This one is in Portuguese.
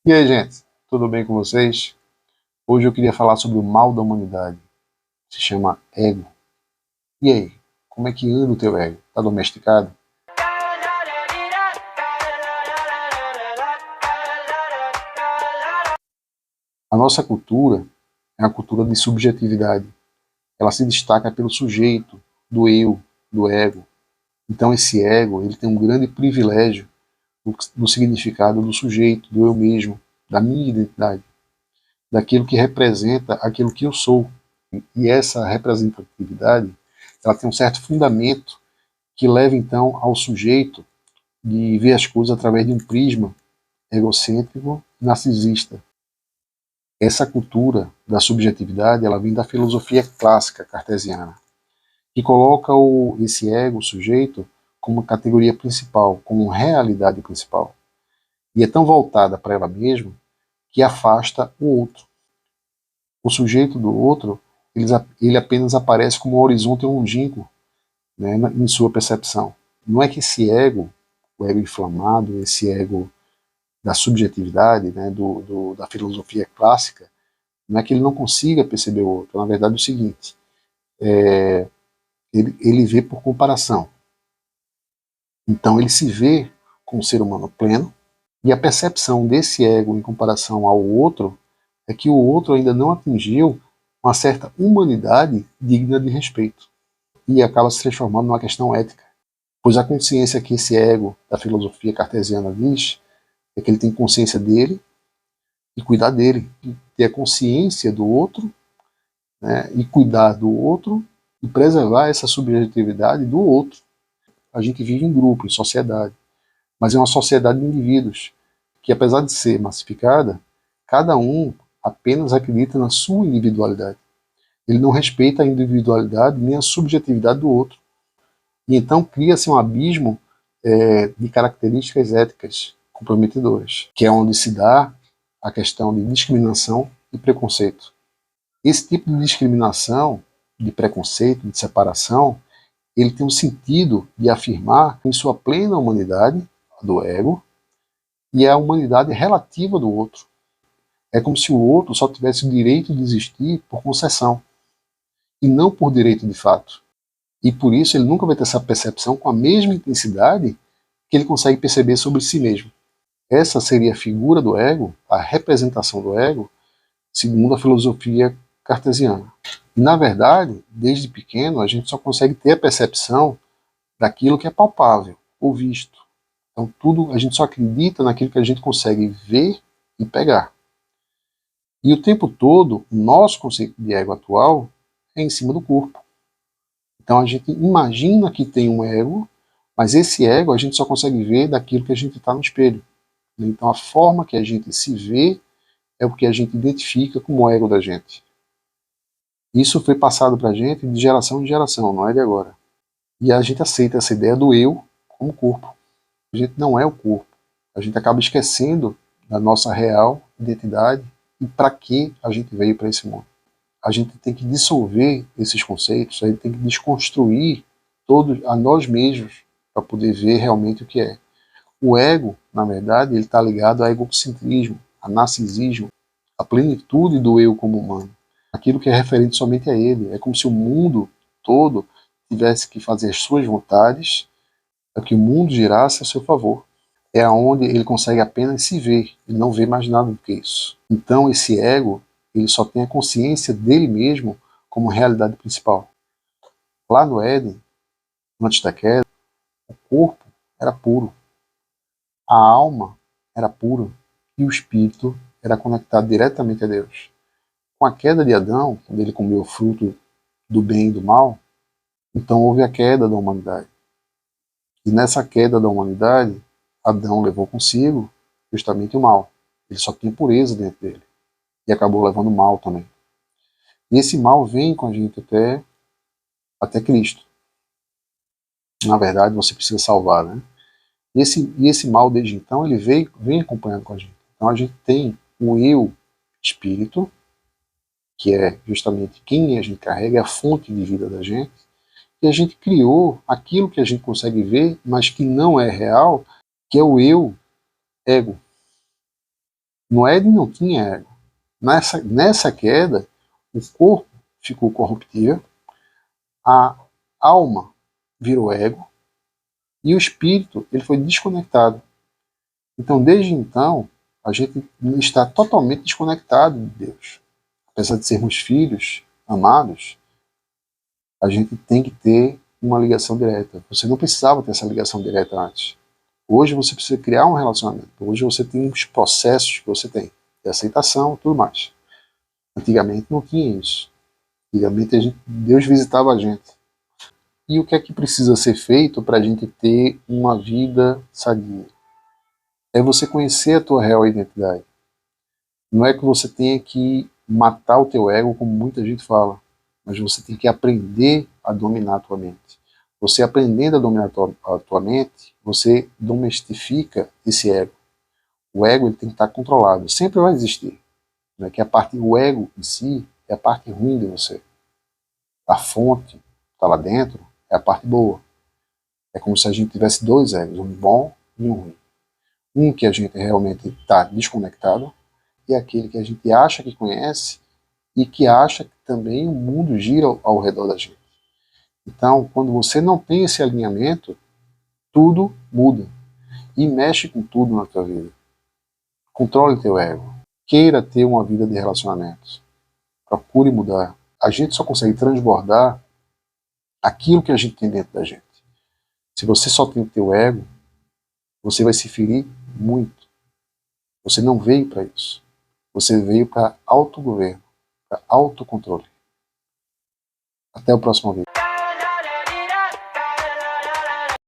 E aí, gente, tudo bem com vocês? Hoje eu queria falar sobre o mal da humanidade. Se chama ego. E aí, como é que anda o teu ego? Tá domesticado? A nossa cultura é uma cultura de subjetividade. Ela se destaca pelo sujeito, do eu, do ego. Então esse ego, ele tem um grande privilégio do significado do sujeito, do eu mesmo, da minha identidade, daquilo que representa aquilo que eu sou. E essa representatividade, ela tem um certo fundamento que leva então ao sujeito de ver as coisas através de um prisma egocêntrico e narcisista. Essa cultura da subjetividade, ela vem da filosofia clássica cartesiana, que coloca esse ego, o sujeito, como categoria principal, como realidade principal. E é tão voltada para ela mesma que afasta o outro. O sujeito do outro, ele apenas aparece como um horizonte longínquo, né, em sua percepção. Não é que esse ego, o ego inflamado, esse ego da subjetividade, né, da filosofia clássica, não é que ele não consiga perceber o outro. Na verdade é o seguinte, ele vê por comparação. Então ele se vê como um ser humano pleno, e a percepção desse ego em comparação ao outro é que o outro ainda não atingiu uma certa humanidade digna de respeito. E acaba se transformando numa questão ética. Pois a consciência que esse ego da filosofia cartesiana diz é que ele tem consciência dele e cuidar dele, e ter a consciência do outro, né, e cuidar do outro e preservar essa subjetividade do outro. A gente vive em grupo, em sociedade, mas é uma sociedade de indivíduos que, apesar de ser massificada, cada um apenas acredita na sua individualidade. Ele não respeita a individualidade nem a subjetividade do outro. E então cria-se um abismo de características éticas comprometedoras, que é onde se dá a questão de discriminação e preconceito. Esse tipo de discriminação, de preconceito, de separação, ele tem um sentido de afirmar em sua plena humanidade, do ego, e a humanidade relativa do outro. É como se o outro só tivesse o direito de existir por concessão, e não por direito de fato. E por isso ele nunca vai ter essa percepção com a mesma intensidade que ele consegue perceber sobre si mesmo. Essa seria a figura do ego, a representação do ego, segundo a filosofia cartesiana. E, na verdade, desde pequeno, a gente só consegue ter a percepção daquilo que é palpável, ou visto. Então, tudo a gente só acredita naquilo que a gente consegue ver e pegar. E o tempo todo, o nosso conceito de ego atual é em cima do corpo. Então, a gente imagina que tem um ego, mas esse ego a gente só consegue ver daquilo que a gente está no espelho. Então, a forma que a gente se vê é o que a gente identifica como ego da gente. Isso foi passado para a gente de geração em geração, não é de agora. E a gente aceita essa ideia do eu como corpo. A gente não é o corpo. A gente acaba esquecendo da nossa real identidade e para que a gente veio para esse mundo. A gente tem que dissolver esses conceitos, a gente tem que desconstruir todos a nós mesmos para poder ver realmente o que é. O ego, na verdade, ele está ligado a egocentrismo, a narcisismo, a plenitude do eu como humano. Aquilo que é referente somente a ele. É como se o mundo todo tivesse que fazer as suas vontades para que o mundo girasse a seu favor. É aonde ele consegue apenas se ver, ele não vê mais nada do que isso. Então esse ego, ele só tem a consciência dele mesmo como realidade principal. Lá no Éden, antes da queda, o corpo era puro, a alma era pura e o espírito era conectado diretamente a Deus. Com a queda de Adão, quando ele comeu o fruto do bem e do mal, então houve a queda da humanidade. E nessa queda da humanidade, Adão levou consigo justamente o mal. Ele só tinha pureza dentro dele. E acabou levando mal também. E esse mal vem com a gente até Cristo. Na verdade, você precisa salvar, né? E esse mal, desde então, ele vem acompanhando com a gente. Então a gente tem o eu espírito, que é justamente quem a gente carrega, é a fonte de vida da gente, e a gente criou aquilo que a gente consegue ver, mas que não é real, que é o eu ego. Noé não tinha ego. Nessa queda, o corpo ficou corruptível, a alma virou ego e o espírito ele foi desconectado. Então, desde então, a gente está totalmente desconectado de Deus. Apesar de sermos filhos amados, a gente tem que ter uma ligação direta. Você não precisava ter essa ligação direta antes. Hoje você precisa criar um relacionamento. Hoje você tem uns processos que você tem de aceitação e tudo mais. Antigamente não tinha isso. Antigamente Deus visitava a gente. E o que é que precisa ser feito para a gente ter uma vida sadia? É você conhecer a tua real identidade. Não é que você tenha que matar o teu ego, como muita gente fala, mas você tem que aprender a dominar a tua mente. Você aprendendo a dominar a tua mente, você domestifica esse ego. O ego ele tem que estar controlado, sempre vai existir. Né? Que o ego em si é a parte ruim de você. A fonte está lá dentro é a parte boa. É como se a gente tivesse dois egos, um bom e um ruim. Um que a gente realmente está desconectado e aquele que a gente acha que conhece e que acha que também o mundo gira ao redor da gente. Então, quando você não tem esse alinhamento, tudo muda e mexe com tudo na tua vida. Controle teu ego. Queira ter uma vida de relacionamentos. Procure mudar. A gente só consegue transbordar aquilo que a gente tem dentro da gente. Se você só tem o teu ego, você vai se ferir muito. Você não veio para isso. Você veio para autogoverno, para autocontrole. Até o próximo vídeo.